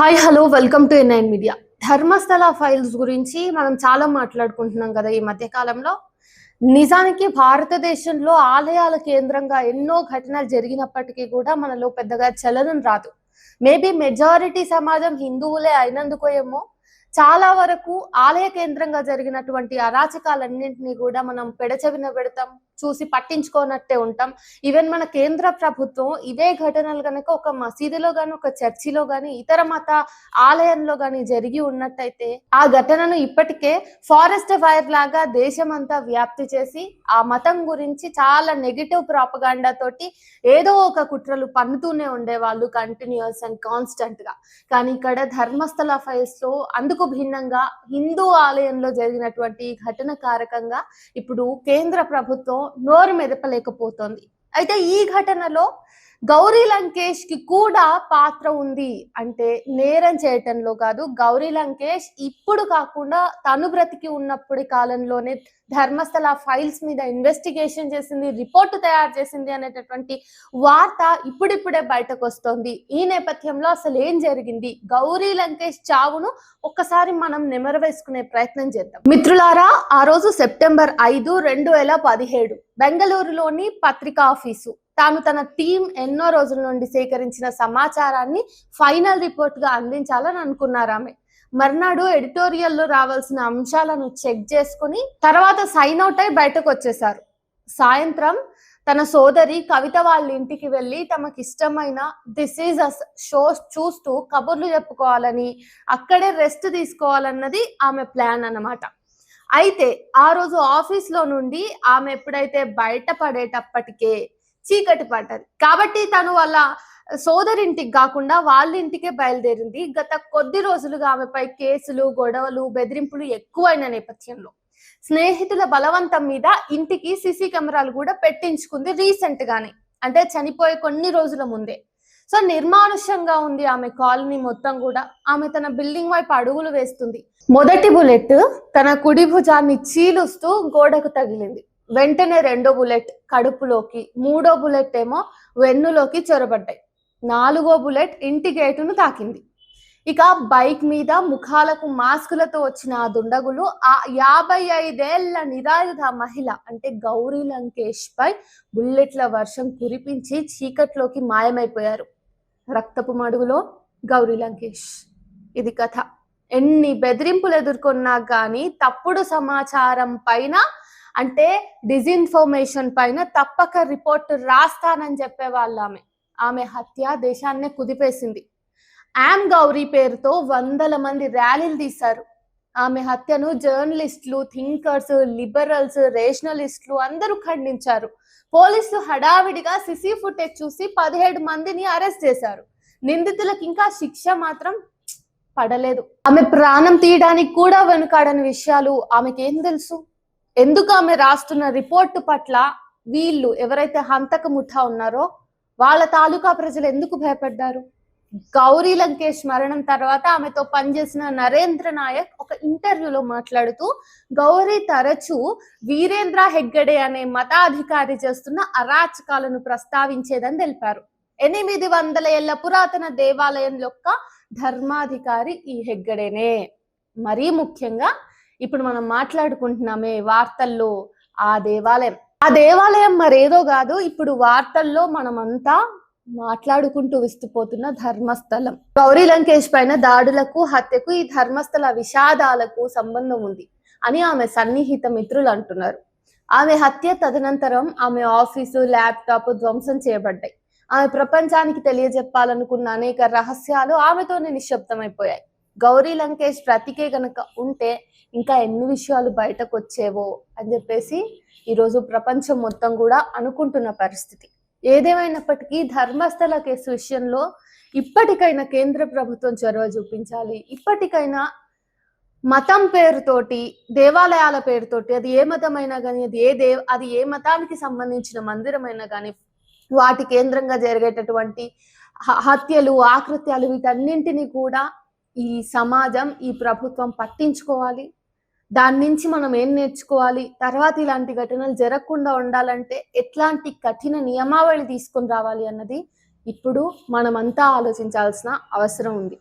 Hi hello welcome to NIN media. Dharmasthala files గురించి మనం చాలా మాట్లాడుకుంటున్నాం కదా ఈ మధ్య కాలంలో. నిజానికి భారతదేశంలో ఆలయాల కేంద్రంగా ఎన్నో ఘటనలు జరిగినప్పటికీ కూడా మనలో పెద్దగా చలనం రాదు. మేబీ మెజారిటీ సమాజం హిందువులే అయినందుకో ఏమో చాలా వరకు ఆలయ కేంద్రంగా జరిగినటువంటి అరాచకాలన్నింటినీ కూడా మనం పెడచెవిన పెడతాం, చూసి పట్టించుకోనట్టే ఉంటాం. ఈవెన్ మన కేంద్ర ప్రభుత్వం ఇవే ఘటనలు కనుక ఒక మసీదులో గాని, ఒక చర్చిలో గాని, ఇతర మత ఆలయంలో గాని జరిగి ఉన్నట్టయితే ఆ ఘటనను ఇప్పటికే ఫారెస్ట్ ఫైర్ లాగా దేశమంతా వ్యాప్తి చేసి ఆ మతం గురించి చాలా నెగిటివ్ ప్రాపగాండా తోటి ఏదో ఒక కుట్రలు పన్నుతూనే ఉండేవాళ్ళు కంటిన్యూస్ అండ్ కాన్స్టెంట్ గా. కానీ ఇక్కడ ధర్మస్థల ఫైల్స్ లో అందుకు భిన్నంగా హిందూ ఆలయంలో జరిగినటువంటి ఘటన కారకంగా ఇప్పుడు కేంద్ర ప్రభుత్వం నోరు మెదపలేకపోతోంది. అయితే ఈ ఘటనలో గౌరీ లంకేష్ కి కూడా పాత్ర ఉంది అంటే నేరం చేయటంలో కాదు. గౌరీ లంకేష్ ఇప్పుడు కాకుండా తను బ్రతికి ఉన్నప్పటి కాలంలోనే ధర్మస్థల ఫైల్స్ మీద ఇన్వెస్టిగేషన్ చేసింది, రిపోర్టు తయారు చేసింది అనేటటువంటి వార్త ఇప్పుడిప్పుడే బయటకు వస్తోంది. ఈ నేపథ్యంలో అసలు ఏం జరిగింది, గౌరీ లంకేష్ చావును ఒక్కసారి మనం నెమరవేసుకునే ప్రయత్నం చేద్దాం. మిత్రులారా, ఆ రోజు సెప్టెంబర్ 5, 2017 బెంగళూరులోని పత్రికా ఆఫీసు తాను తన టీం ఎన్నో రోజుల నుండి సేకరించిన సమాచారాన్ని ఫైనల్ రిపోర్ట్ గా అందించాలని అనుకున్నారు. ఆమె మర్నాడు ఎడిటోరియల్ లో రావాల్సిన అంశాలను చెక్ చేసుకుని తర్వాత సైన్ అవుట్ అయి బయటకు వచ్చేశారు. సాయంత్రం తన సోదరి కవిత వాళ్ళ ఇంటికి వెళ్ళి తమకి ఇష్టమైన దిస్ ఈజ్ అస్ షో చూస్తూ కబుర్లు చెప్పుకోవాలని, అక్కడే రెస్ట్ తీసుకోవాలన్నది ఆమె ప్లాన్ అన్నమాట. అయితే ఆ రోజు ఆఫీస్ లో నుండి ఆమె ఎప్పుడైతే బయటపడేటప్పటికే చీకటి పడ్డది. కాబట్టి తను వాళ్ళ సోదరింటికి కాకుండా వాళ్ళ ఇంటికే బయలుదేరింది. గత కొద్ది రోజులుగా ఆమెపై కేసులు, గొడవలు, బెదిరింపులు ఎక్కువైన నేపథ్యంలో స్నేహితుల బలవంతం మీద ఇంటికి సీసీ కెమెరాలు కూడా పెట్టించుకుంది రీసెంట్ గానే, అంటే చనిపోయే కొన్ని రోజుల ముందే. సో నిర్మానుష్యంగా ఉంది ఆమె కాలనీ మొత్తం కూడా. ఆమె తన బిల్డింగ్ వైపు అడుగులు వేస్తుంది. మొదటి బుల్లెట్ తన కుడి భుజాన్ని చీలుస్తూ గోడకు తగిలింది. వెంటనే రెండో బుల్లెట్ కడుపులోకి, మూడో బుల్లెట్ ఏమో వెన్నులోకి చొరబడ్డాయి. నాలుగో బుల్లెట్ ఇంటి గేటును తాకింది. ఇక బైక్ మీద ముఖాలకు మాస్కులతో వచ్చిన ఆ దుండగులు ఆ 55 ఏళ్ల నిరాయుధ మహిళ అంటే గౌరీ లంకేష్ పై బుల్లెట్ల వర్షం కురిపించి చీకట్లోకి మాయమైపోయారు. రక్తపు మడుగులో గౌరీ లంకేష్. ఇది కథ. ఎన్ని బెదిరింపులు ఎదుర్కొన్నా కానీ తప్పుడు సమాచారం పైన అంటే డిజిన్ఫర్మేషన్ పైన తప్పక రిపోర్ట్ రాస్తానని చెప్పేవాళ్ళు. ఆమె హత్య దేశాన్నే కుదిపేసింది. యామ్ గౌరీ పేరుతో వందల మంది ర్యాలీలు తీశారు. ఆమె హత్యను జర్నలిస్టులు, థింకర్స్, లిబరల్స్, రేషనలిస్టులు అందరూ ఖండించారు. పోలీసులు హడావిడిగా సిసి ఫుటేజ్ చూసి 17 మందిని అరెస్ట్ చేశారు. నిందితులకు ఇంకా శిక్ష మాత్రం పడలేదు. ఆమె ప్రాణం తీయడానికి కూడా వెనుకాడని విషయాలు ఆమెకేం తెలుసు? ఎందుకు ఆమె రాస్తున్న రిపోర్టు పట్ల వీళ్ళు ఎవరైతే హంతక ముఠా ఉన్నారో వాళ్ళ తాలూకా ప్రజలు ఎందుకు భయపడ్డారు? గౌరీ లంకేష్ మరణం తర్వాత ఆమెతో పనిచేసిన నరేంద్ర నాయక్ ఒక ఇంటర్వ్యూలో మాట్లాడుతూ గౌరీ తరచూ వీరేంద్ర హెగ్గడే అనే మతాధికారి చేస్తున్న అరాచకాలను ప్రస్తావించేదని తెలిపారు. 800 ఏళ్ల పురాతన దేవాలయం యొక్క ధర్మాధికారి ఈ హెగ్గడేనే. మరీ ముఖ్యంగా ఇప్పుడు మనం మాట్లాడుకుంటున్నామే వార్తల్లో ఆ దేవాలయం మరేదో కాదు, ఇప్పుడు వార్తల్లో మనమంతా మాట్లాడుకుంటూ విస్తుపోతున్న ధర్మస్థలం. గౌరీ లంకేష్ పైన దాడులకు, హత్యకు ఈ ధర్మస్థల విషాదాలకు సంబంధం ఉంది అని ఆమె సన్నిహిత మిత్రులు అంటున్నారు. ఆమె హత్య తదనంతరం ఆమె ఆఫీసు, ల్యాప్టాప్ ధ్వంసం చేయబడ్డాయి. ఆమె ప్రపంచానికి తెలియజెప్పాలనుకున్న అనేక రహస్యాలు ఆమెతోనే నిశ్శబ్దమైపోయాయి. గౌరీ లంకేష్ బ్రతికే గనక ఉంటే ఇంకా ఎన్ని విషయాలు బయటకు వచ్చేవో అని చెప్పేసి ఈరోజు ప్రపంచం మొత్తం కూడా అనుకుంటున్న పరిస్థితి. ఏదేమైనప్పటికీ ధర్మస్థల కేసు విషయంలో ఇప్పటికైనా కేంద్ర ప్రభుత్వం చొరవ చూపించాలి. ఇప్పటికైనా మతం పేరుతోటి, దేవాలయాల పేరుతోటి, అది ఏ మతమైనా కానీ, అది ఏ మతానికి సంబంధించిన మందిరమైనా కానీ, వాటి కేంద్రంగా జరిగేటటువంటి హత్యలు, ఆకృత్యాలు వీటన్నింటినీ కూడా ఈ సమాజం, ఈ ప్రభుత్వం పట్టించుకోవాలి. దాని నుంచి మనం ఏం నేర్చుకోవాలి, తర్వాత ఇలాంటి ఘటనలు జరగకుండా ఉండాలంటే ఎట్లాంటి కఠిన నియమావళి తీసుకొని రావాలి అన్నది ఇప్పుడు మనమంతా ఆలోచించాల్సిన అవసరం ఉంది.